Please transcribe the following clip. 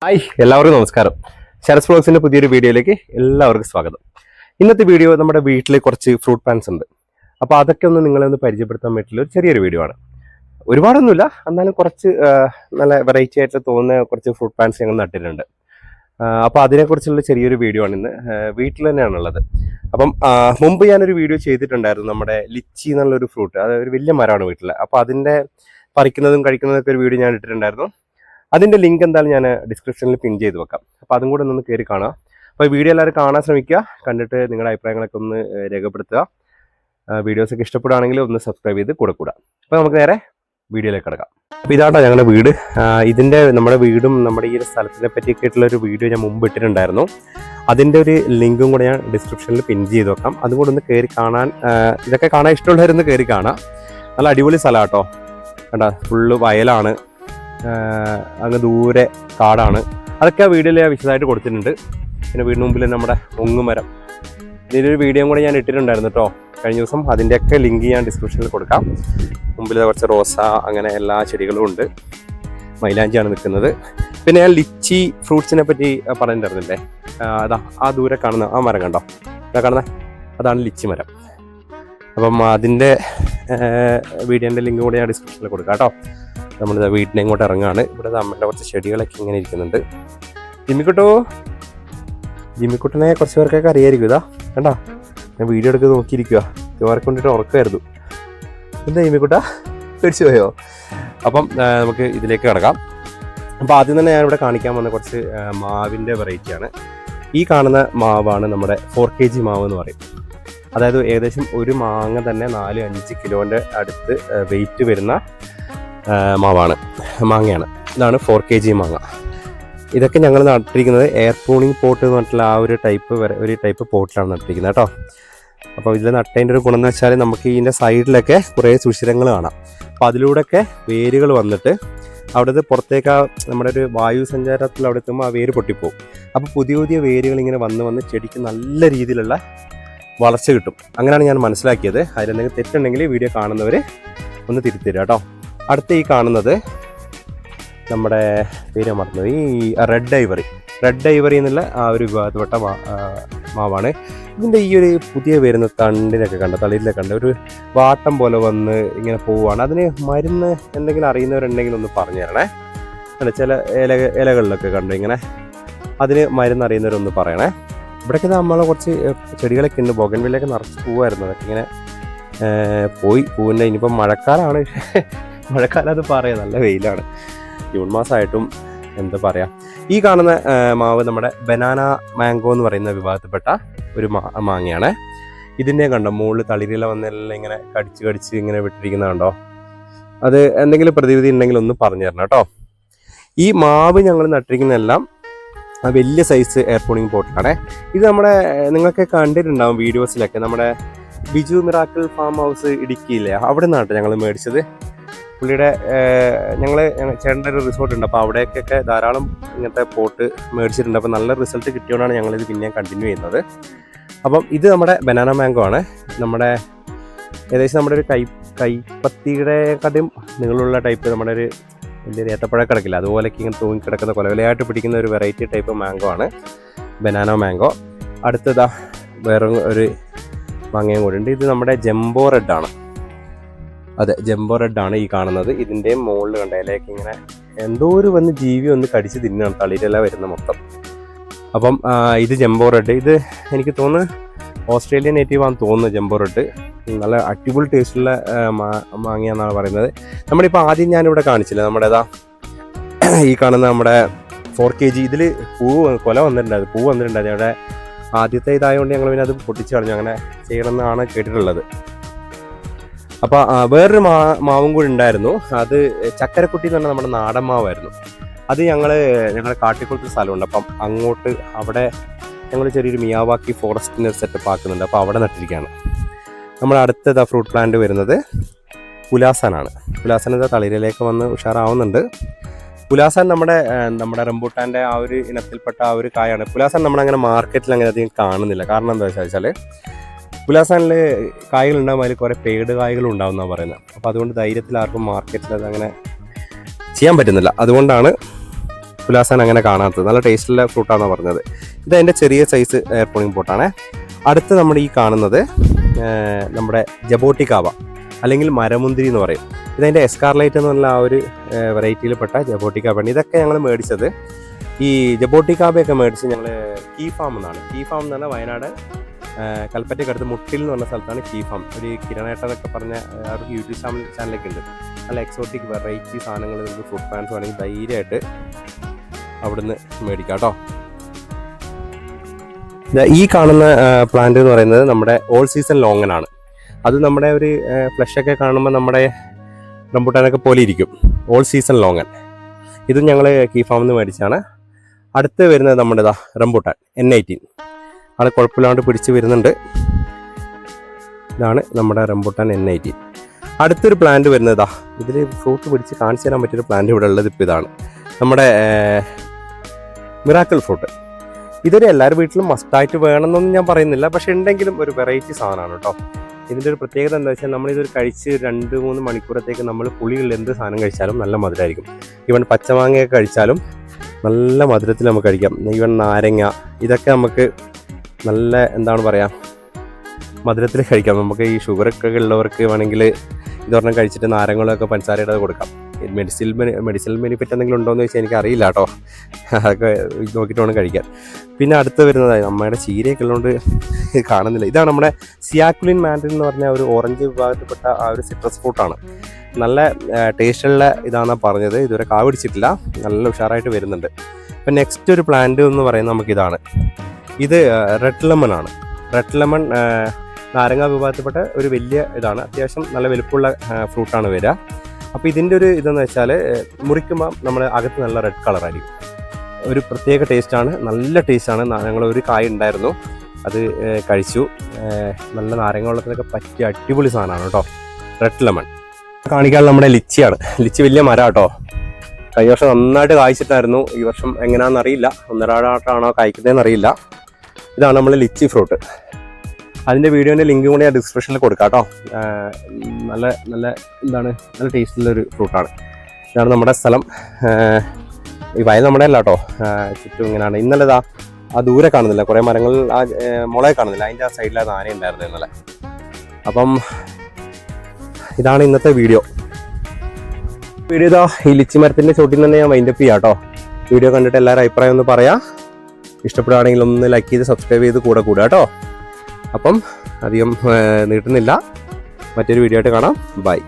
Hi എല്ലാവർക്കും നമസ്കാരം. ശരത് വ്ലോഗ്സിന്റെ പുതിയൊരു വീഡിയോയിലേക്ക് എല്ലാവർക്കും സ്വാഗതം. ഇന്നത്തെ വീഡിയോ നമ്മുടെ വീട്ടിൽ കുറച്ച് ഫ്രൂട്ട് പ്ലാന്റ്സ് ഉണ്ട്. അപ്പോൾ അതൊക്കെ നിങ്ങളെ ഒന്ന് പരിചയപ്പെടുത്താൻ പറ്റില്ല ഒരു ചെറിയൊരു വീഡിയോ ആണ്. ഒരുപാടൊന്നുമില്ല, എന്നാലും കുറച്ച് നല്ല വെറൈറ്റി ആയിട്ട് തോന്നുന്ന കുറച്ച് ഫ്രൂട്ട് പ്ലാന്റ്സ് ഞങ്ങൾ നട്ടിട്ടുണ്ട്. അപ്പോൾ അതിനെക്കുറിച്ചുള്ള ചെറിയൊരു വീഡിയോ ആണ് ഇന്ന്. വീട്ടിൽ തന്നെയാണുള്ളത്. അപ്പം മുമ്പ് ഞാനൊരു വീഡിയോ ചെയ്തിട്ടുണ്ടായിരുന്നു, നമ്മുടെ ലിച്ചി എന്നുള്ളൊരു ഫ്രൂട്ട്. അത് ഒരു വലിയ മരമാണ് വീട്ടിൽ. അപ്പോൾ അതിൻ്റെ പറിക്കുന്നതും കഴിക്കുന്നതൊക്കെ ഒരു വീഡിയോ ഞാൻ ഇട്ടിട്ടുണ്ടായിരുന്നു. അതിൻ്റെ ലിങ്ക് എന്തായാലും ഞാൻ ഡിസ്ക്രിപ്ഷനിൽ പിൻ ചെയ്ത് വെക്കാം. അപ്പോൾ അതും കൂടെ ഒന്ന് കയറി കാണുക. അപ്പോൾ വീഡിയോ എല്ലാവരും കാണാൻ ശ്രമിക്കുക. കണ്ടിട്ട് നിങ്ങളുടെ അഭിപ്രായങ്ങളൊക്കെ ഒന്ന് രേഖപ്പെടുത്തുക. വീഡിയോസൊക്കെ ഇഷ്ടപ്പെടുകയാണെങ്കിൽ ഒന്ന് സബ്സ്ക്രൈബ് ചെയ്ത് കൂടെ. അപ്പോൾ നമുക്ക് നേരെ വീഡിയോയിലേക്ക് കിടക്കാം. അപ്പോൾ ഇതാട്ടോ ഞങ്ങളുടെ വീട്. നമ്മുടെ വീടും നമ്മുടെ ഈ ഒരു സ്ഥലത്തിനെ പറ്റിയൊക്കെ ആയിട്ടുള്ളൊരു വീഡിയോ ഞാൻ മുമ്പ് ഇട്ടിട്ടുണ്ടായിരുന്നു. അതിൻ്റെ ഒരു ലിങ്കും കൂടെ ഞാൻ ഡിസ്ക്രിപ്ഷനിൽ പിൻ ചെയ്ത് വെക്കാം. അതും കൂടെ ഒന്ന് കയറി കാണാൻ, ഇതൊക്കെ കാണാൻ ഇഷ്ടമുള്ളവരൊന്ന് കയറി കാണാം. നല്ല അടിപൊളി സ്ഥലമാണ് കേട്ടോ. കണ്ടോ, ഫുള്ള് വയലാണ്, അങ്ങ് ദൂരെ കാടാണ്. അതൊക്കെ ആ വീഡിയോയിൽ ഞാൻ വിശദമായിട്ട് കൊടുത്തിട്ടുണ്ട്. പിന്നെ വീടിന് മുമ്പിൽ നമ്മുടെ ഒങ്ങുമരം, ഇതിലൊരു വീഡിയോ കൂടെ ഞാൻ ഇട്ടിട്ടുണ്ടായിരുന്നു കേട്ടോ കഴിഞ്ഞ ദിവസം. അതിൻ്റെയൊക്കെ ലിങ്ക് ഞാൻ ഡിസ്ക്രിപ്ഷനിൽ കൊടുക്കാം. മുമ്പിൽ കുറച്ച് റോസ, അങ്ങനെ എല്ലാ ചെടികളും ഉണ്ട്. മൈലാഞ്ചിയാണ് നിൽക്കുന്നത്. പിന്നെ ഞാൻ ലിച്ചി ഫ്രൂട്ട്സിനെ പറ്റി പറഞ്ഞിട്ടുണ്ടായിരുന്നില്ലേ, അതാ ആ ദൂരെ കാണുന്ന ആ മരം കണ്ടോ, ഇതാ കാണുന്ന അതാണ് ലിച്ചി മരം. അപ്പം അതിൻ്റെ വീഡിയോൻ്റെ ലിങ്ക് കൂടെ ഞാൻ ഡിസ്ക്രിപ്ഷനിൽ കൊടുക്കാം കേട്ടോ. നമ്മളിത് വീട്ടിനെ ഇങ്ങോട്ട് ഇറങ്ങുകയാണ്. ഇവിടെ നമ്മളുടെ കുറച്ച് ചെടികളൊക്കെ ഇങ്ങനെ ഇരിക്കുന്നുണ്ട്. ജിമ്മിക്കുട്ടനെ കുറച്ച് പേർക്കൊക്കെ അറിയായിരിക്കും. ഇതാ കണ്ടാ, ഞാൻ വീഡിയോ എടുത്ത് നോക്കിയിരിക്കുക. ഇവരെ കൊണ്ടിട്ട് ഉറക്കമായിരുന്നു. എന്താ ജിമ്മിക്കുട്ട, പേടിച്ചു പോയോ? അപ്പം നമുക്ക് ഇതിലേക്ക് കിടക്കാം. അപ്പോൾ ആദ്യം തന്നെ ഞാനിവിടെ കാണിക്കാൻ വന്ന കുറച്ച് മാവിൻ്റെ വെറൈറ്റിയാണ്. ഈ കാണുന്ന മാവാണ് നമ്മുടെ 4kg മാവ് എന്ന് പറയും. അതായത് ഏകദേശം ഒരു മാങ്ങ തന്നെ 4-5 കിലോൻ്റെ അടുത്ത് വെയിറ്റ് വരുന്ന മാങ്ങയാണ്. ഇതാണ് 4kg മാങ്ങ. ഇതൊക്കെ ഞങ്ങൾ നട്ടിരിക്കുന്നത് എയർ പ്രൂണിങ് പോട്ട് എന്ന് പറഞ്ഞിട്ടുള്ള ആ ഒരു ടൈപ്പ് പോട്ടിലാണ് നട്ടിരിക്കുന്നത് കേട്ടോ. അപ്പോൾ ഇതിൽ നട്ടതിൻ്റെ ഒരു ഗുണം എന്ന് വെച്ചാൽ നമുക്ക് ഇതിൻ്റെ സൈഡിലൊക്കെ കുറേ സുഷിരങ്ങൾ കാണാം. അപ്പോൾ അതിലൂടെയൊക്കെ വേരുകൾ വന്നിട്ട് അവിടുത്തെ പുറത്തേക്ക് നമ്മുടെ ഒരു വായു സഞ്ചാരത്തിൽ അവിടെ എത്തുമ്പോൾ ആ വേര് പൊട്ടിപ്പോവും. അപ്പോൾ പുതിയ പുതിയ വേരുകൾ ഇങ്ങനെ വന്ന് ചെടിക്ക് നല്ല രീതിയിലുള്ള വളർച്ച കിട്ടും. അങ്ങനെയാണ് ഞാൻ മനസ്സിലാക്കിയത്. അതിലെന്തെങ്കിലും തെറ്റുണ്ടെങ്കിൽ വീഡിയോ കാണുന്നവർ ഒന്ന് തിരുത്തരുക കേട്ടോ. അടുത്ത ഈ കാണുന്നത് നമ്മുടെ പേര് മറന്നത്, ഈ റെഡ് ഐവറി എന്നുള്ള ആ ഒരു വിഭാഗത്തിൽപ്പെട്ട മാവാണ്. ഇതിൻ്റെ ഈ ഒരു പുതിയ വരുന്ന തണ്ടിനൊക്കെ കണ്ട, തളിരിലൊക്കെ കണ്ട ഒരു വാട്ടം പോലെ വന്ന് ഇങ്ങനെ പോവുകയാണ്. അതിന് മരുന്ന് എന്തെങ്കിലും അറിയുന്നവരുണ്ടെങ്കിൽ ഒന്ന് പറഞ്ഞു തരണേ. അല്ല, ചില ഇലകളിലൊക്കെ കണ്ടു ഇങ്ങനെ, അതിന് മരുന്ന് അറിയുന്നവരൊന്ന് പറയണേ. ഇവിടെയൊക്കെ നമ്മളെ കുറച്ച് ചെടികളൊക്കെ ഉണ്ട്. ബൊഗൻവില്ലയൊക്കെ നിറച്ച് പൂവായിരുന്നു. അതൊക്കെ ഇങ്ങനെ പോയി. പൂവിൻ്റെ ഇനിയിപ്പം മഴക്കാലമാണ്. മഴക്കാലം അത് പറയാം, നല്ല വെയിലാണ്. ജൂൺ മാസമായിട്ടും എന്താ പറയുക. ഈ കാണുന്ന മാവ് നമ്മുടെ ബനാന മാംഗോ എന്ന് പറയുന്ന വിഭാഗത്തിൽപ്പെട്ട ഒരു മാങ്ങയാണ്. ഇതിൻ്റെ കണ്ടോ, മുകളിൽ തളിരില വന്നെല്ലാം ഇങ്ങനെ കടിച്ച് ഇങ്ങനെ വിട്ടിരിക്കുന്നത് കണ്ടോ. അത് എന്തെങ്കിലും പ്രതിവിധി ഉണ്ടെങ്കിൽ ഒന്ന് പറഞ്ഞു തരണം കേട്ടോ. ഈ മാവ് ഞങ്ങൾ നട്ടിരിക്കുന്നതെല്ലാം വലിയ സൈസ് എയർ പ്രൂണിങ് പോട്ടിലാണ്. ഇത് നമ്മുടെ നിങ്ങൾക്ക് കണ്ടിട്ടുണ്ടാവും വീഡിയോസിലൊക്കെ. നമ്മുടെ ബിജു മിറാക്കിൾ ഫാം ഹൗസ് ഇടുക്കിയില്ലേ, അവിടെ നിന്നാണ് ഞങ്ങൾ മേടിച്ചത്. പുള്ളിയുടെ ചേട്ടൻ്റെ ഒരു റിസോർട്ട് ഉണ്ട്. അപ്പോൾ അവിടേക്കൊക്കെ ധാരാളം ഇങ്ങനത്തെ പോട്ട് മേടിച്ചിട്ടുണ്ട്. അപ്പോൾ നല്ല റിസൾട്ട് കിട്ടിയോണ്ടാണ് ഞങ്ങളിത് പിന്നെ കണ്ടിന്യൂ ചെയ്യുന്നത്. അപ്പം ഇത് നമ്മുടെ ബനാന മാംഗോ ആണ്. നമ്മുടെ ഏകദേശം നമ്മുടെ ഒരു കൈപ്പത്തിയുടെ കാട്ടിയും നീളമുള്ള ടൈപ്പ്, നമ്മുടെ ഒരു വലിയൊരു ഏത്തപ്പഴം കിടക്കില്ല അതുപോലെയൊക്കെ ഇങ്ങനെ തൂങ്ങി കിടക്കുന്ന കൊലവിലയായിട്ട് പിടിക്കുന്ന ഒരു വെറൈറ്റി ടൈപ്പ് മാംഗോ ആണ് ബനാന മാംഗോ. അടുത്തതാ വേറെ ഒരു മാങ്ങയും കൂടെ ഉണ്ട്. ഇത് നമ്മുടെ ജംബോ റെഡ് ആണ്. അതെ, ജംബോ റെഡ് ആണ് ഈ കാണുന്നത്. ഇതിൻ്റെ മുകളിൽ കണ്ട ഇലയൊക്കെ ഇങ്ങനെ എന്തോ ഒരു ജീവി ഒന്ന് കടിച്ച് തിന്നാണ്, തളിരില വരുന്ന മൊത്തം. അപ്പം ഇത് ജംബോ റെഡ്. ഇത് എനിക്ക് തോന്നുന്നു ഓസ്ട്രേലിയൻ നേറ്റീവ് ആണെന്ന് തോന്നുന്നു. ജംബോ റെഡ് നല്ല അടിപൊളി ടേസ്റ്റുള്ള മാങ്ങയാണെന്നാണ് പറയുന്നത്. നമ്മളിപ്പോൾ ആദ്യം ഞാനിവിടെ കാണിച്ചില്ല, നമ്മുടെ ഈ കാണുന്ന നമ്മുടെ 4kg. ഇതിൽ പൂ വന്നിട്ടുണ്ടായിരുന്നു. ഇവിടെ ആദ്യത്തെ ഇതായതുകൊണ്ട് ഞങ്ങൾ പിന്നെ അത് പൊട്ടിച്ച് കളഞ്ഞു. അങ്ങനെ ചെയ്യണമെന്നാണ് കേട്ടിട്ടുള്ളത്. അപ്പോൾ വേറൊരു മാവും കൂടി ഉണ്ടായിരുന്നു. അത് ചക്കരക്കുട്ടി എന്ന് പറഞ്ഞാൽ നമ്മുടെ നാടൻ മാവായിരുന്നു. അത് ഞങ്ങളുടെ കാട്ടിക്കുളത്ത് സ്ഥലമുണ്ട്. അപ്പം അങ്ങോട്ട് അവിടെ ഞങ്ങൾ ചെറിയൊരു മിയാവാക്കി ഫോറസ്റ്റിൻ്റെ സെറ്റപ്പ് ആക്കുന്നുണ്ട്. അപ്പോൾ അവിടെ നട്ടിരിക്കുകയാണ്. നമ്മുടെ അടുത്ത ഫ്രൂട്ട് പ്ലാന്റ് വരുന്നത് പുലാസാനാണ്. പുലാസാൻ തളിരിലേക്ക് വന്ന് ഉഷാറാവുന്നുണ്ട്. പുലാസാൻ നമ്മുടെ റംബൂട്ടാൻ്റെ ആ ഒരു ഇനത്തിൽപ്പെട്ട ആ ഒരു കായാണ്. പുലാസാൻ നമ്മളങ്ങനെ മാർക്കറ്റിൽ അങ്ങനെ അധികം കാണുന്നില്ല. കാരണം എന്താ വെച്ചാൽ പുലാസാനിൽ കായകൾ ഉണ്ടാകുമ്പോൾ അതിൽ കുറേ പേട് കായകളും ഉണ്ടാവും എന്നാണ് പറയുന്നത്. അപ്പോൾ അതുകൊണ്ട് ധൈര്യത്തിൽ ആർക്കും മാർക്കറ്റിൽ അതങ്ങനെ ചെയ്യാൻ പറ്റുന്നില്ല. അതുകൊണ്ടാണ് പുലാസാൻ അങ്ങനെ കാണാത്തത്. നല്ല ടേസ്റ്റുള്ള ഫ്രൂട്ടാണെന്ന് പറഞ്ഞത്. ഇത് അതിൻ്റെ ചെറിയ സൈസ് എയർ പ്രൂണിംഗ് പോട്ടാണ്. അടുത്ത് നമ്മുടെ ഈ കാണുന്നത് നമ്മുടെ ജബോട്ടിക്കാവ അല്ലെങ്കിൽ മരമുന്തിരി എന്ന് പറയും. ഇതതിൻ്റെ എസ്കാർലൈറ്റ് എന്ന് പറഞ്ഞ ആ ഒരു വെറൈറ്റിയിൽപ്പെട്ട ജബോട്ടിക്കാവയാണ്. ഇതൊക്കെ ഞങ്ങൾ മേടിച്ചത് ഈ ജബോട്ടിക്കാബയൊക്കെ മേടിച്ച് ഞങ്ങൾ കീ ഫാം എന്നാണ്. കീ ഫാം എന്ന് പറഞ്ഞാൽ വയനാട് കൽപ്പറ്റയ്ക്കടുത്ത് മുട്ടിൽ എന്ന് പറഞ്ഞ സ്ഥലത്താണ് കീ ഫാം. ഒരു കിരണേട്ടനൊക്കെ പറഞ്ഞ അവർക്ക് യൂട്യൂബ് ചാനലൊക്കെ ഉണ്ട്. നല്ല എക്സോട്ടിക് വെറൈറ്റി സാധനങ്ങൾ നിങ്ങൾക്ക് ഫ്രൂട്ട് പ്ലാന്റ്സ് വേണമെങ്കിൽ ധൈര്യമായിട്ട് അവിടുന്ന് മേടിക്കാം കേട്ടോ. ഈ കാണുന്ന പ്ലാന്റ് എന്ന് പറയുന്നത് നമ്മുടെ ഓൾ സീസൺ ലോങ്ങനാണ്. അത് നമ്മുടെ ഒരു ഫ്ലഷൊക്കെ കാണുമ്പോൾ നമ്മുടെ റംബൂട്ടാനൊക്കെ പോലെ ഇരിക്കും. All season longan. ഇതും ഞങ്ങൾ കീ ഫാമിൽ നിന്ന് മേടിച്ചാണ്. അടുത്ത് വരുന്നത് നമ്മുടെ റംബൂട്ടാൻ N18. അത് കുഴപ്പമില്ലാണ്ട് പിടിച്ച് വരുന്നുണ്ട്. ഇതാണ് നമ്മുടെ റംബൂട്ടാൻ N18. അടുത്തൊരു പ്ലാന്റ് വരുന്നതാ. ഇതിൽ ഫ്രൂട്ട് പിടിച്ച് കാണിച്ചു തരാൻ പറ്റിയൊരു പ്ലാന്റ് ഇവിടെ ഉള്ളത് ഇപ്പോൾ ഇതാണ് നമ്മുടെ മിറാക്കിൾ ഫ്രൂട്ട്. ഇതൊരു എല്ലാവരുടെ വീട്ടിലും മസ്റ്റായിട്ട് വേണമെന്നൊന്നും ഞാൻ പറയുന്നില്ല, പക്ഷെ ഉണ്ടെങ്കിലും ഒരു വെറൈറ്റി സാധനമാണ് കേട്ടോ. ഇതിൻ്റെ ഒരു പ്രത്യേകത എന്താ വെച്ചാൽ നമ്മളിതൊരു കഴിച്ച് 2-3 മണിക്കൂറത്തേക്ക് നമ്മൾ പുളികളിൽ എന്ത് സാധനം കഴിച്ചാലും നല്ല മധുരമായിരിക്കും. ഈവൻ പച്ചമാങ്ങയൊക്കെ കഴിച്ചാലും നല്ല മധുരത്തിൽ നമുക്ക് കഴിക്കാം. ഈവൻ നാരങ്ങ ഇതൊക്കെ നമുക്ക് നല്ല എന്താണ് പറയുക മധുരത്തിൽ കഴിക്കാം. നമുക്ക് ഈ ഷുഗറൊക്കെ ഉള്ളവർക്ക് വേണമെങ്കിൽ ഇതൊരെണ്ണം കഴിച്ചിട്ട് നാരങ്ങളൊക്കെ പഞ്ചസാരയുടെ കൊടുക്കാം. മെഡിസിനൽ ബെനിഫിറ്റ് എന്തെങ്കിലും ഉണ്ടോ എന്ന് ചോദിച്ചാൽ എനിക്ക് അറിയില്ല കേട്ടോ. അതൊക്കെ നോക്കിയിട്ട് വേണം കഴിക്കാൻ. പിന്നെ അടുത്ത് വരുന്നതായി നമ്മുടെ ചീരയൊക്കെ ഉള്ളതുകൊണ്ട് കാണുന്നില്ല. ഇതാണ് നമ്മുടെ സിയാക്കുലിൻ മാൻഡറിൻ എന്ന് പറഞ്ഞ ഒരു ഓറഞ്ച് വിഭാഗത്തിൽപ്പെട്ട ആ ഒരു സിട്രസ് ഫ്രൂട്ടാണ്. നല്ല ടേസ്റ്റുള്ള ഇതാണെന്നാണ് പറഞ്ഞത്. ഇതുവരെ കാ പിടിച്ചിട്ടില്ല, നല്ല ഉഷാറായിട്ട് വരുന്നുണ്ട്. ഇപ്പം നെക്സ്റ്റ് ഒരു പ്ലാന്റ് എന്ന് പറയുന്നത് നമുക്കിതാണ്. ഇത് റെഡ് ലെമൺ ആണ്. റെഡ് ലെമൺ നാരങ്ങ വിഭാഗത്തിൽപ്പെട്ട ഒരു വലിയ ഇതാണ്. അത്യാവശ്യം നല്ല വലുപ്പമുള്ള ഫ്രൂട്ടാണ് വരിക. അപ്പോൾ ഇതിൻ്റെ ഒരു ഇതെന്ന് വെച്ചാൽ മുറിക്കുമ്പോൾ നമ്മുടെ അകത്ത് നല്ല റെഡ് കളറായിരിക്കും. ഒരു പ്രത്യേക ടേസ്റ്റാണ്, നല്ല ടേസ്റ്റാണ്. ഞങ്ങൾ ഒരു കായ ഉണ്ടായിരുന്നു, അത് കഴിച്ചു. നല്ല നാരങ്ങ വെള്ളത്തിനൊക്കെ പറ്റിയ അടിപൊളി സാധനമാണ് കേട്ടോ റെഡ് ലെമൺ. കാണിക്കാൻ നമ്മുടെ ലിച്ചിയാണ്. ലിച്ചി വലിയ മരം കേട്ടോ. കഴിഞ്ഞ വർഷം നന്നായിട്ട് കായ്ച്ചിട്ടായിരുന്നു. ഈ വർഷം എങ്ങനെയാണെന്ന് അറിയില്ല, ഒന്നരാടായിട്ടാണോ കായ്ക്കുന്നതെന്ന് അറിയില്ല. ഇതാണ് നമ്മൾ ലിച്ചി ഫ്രൂട്ട്. അതിൻ്റെ വീഡിയോൻ്റെ ലിങ്കും കൂടി ഞാൻ ഡിസ്ക്രിപ്ഷനിൽ കൊടുക്കാം കേട്ടോ. നല്ല നല്ല എന്താണ് നല്ല ടേസ്റ്റുള്ളൊരു ഫ്രൂട്ടാണ്. ഇതാണ് നമ്മുടെ സ്ഥലം. ഈ വയൽ നമ്മുടെ അല്ല കേട്ടോ, ചുറ്റും ഇങ്ങനെയാണ്. ഇന്നലെ ആ ദൂരെ കാണുന്നില്ല, കുറേ മരങ്ങൾ ആ മുളയെ കാണുന്നില്ല, അതിൻ്റെ ആ സൈഡിലാണ് ആന ഉണ്ടായിരുന്നു ഇന്നലെ. അപ്പം ഇതാണ് ഇന്നത്തെ വീഡിയോ. ഈ ലിച്ചി മരത്തിൻ്റെ ചോട്ടിൽ തന്നെ ഞാൻ വൈൻഡപ്പ് ചെയ്യാം കേട്ടോ. വീഡിയോ കണ്ടിട്ട് എല്ലാവരും അഭിപ്രായം ഒന്ന് പറയാം. ഇഷ്ടപ്പെടുകയാണെങ്കിൽ ഒന്ന് ലൈക്ക് ചെയ്ത് സബ്സ്ക്രൈബ് ചെയ്ത് കൂടെ കേട്ടോ. അപ്പം അധികം നീട്ടുന്നില്ല, മറ്റൊരു വീഡിയോ ആയിട്ട് കാണാം. ബൈ.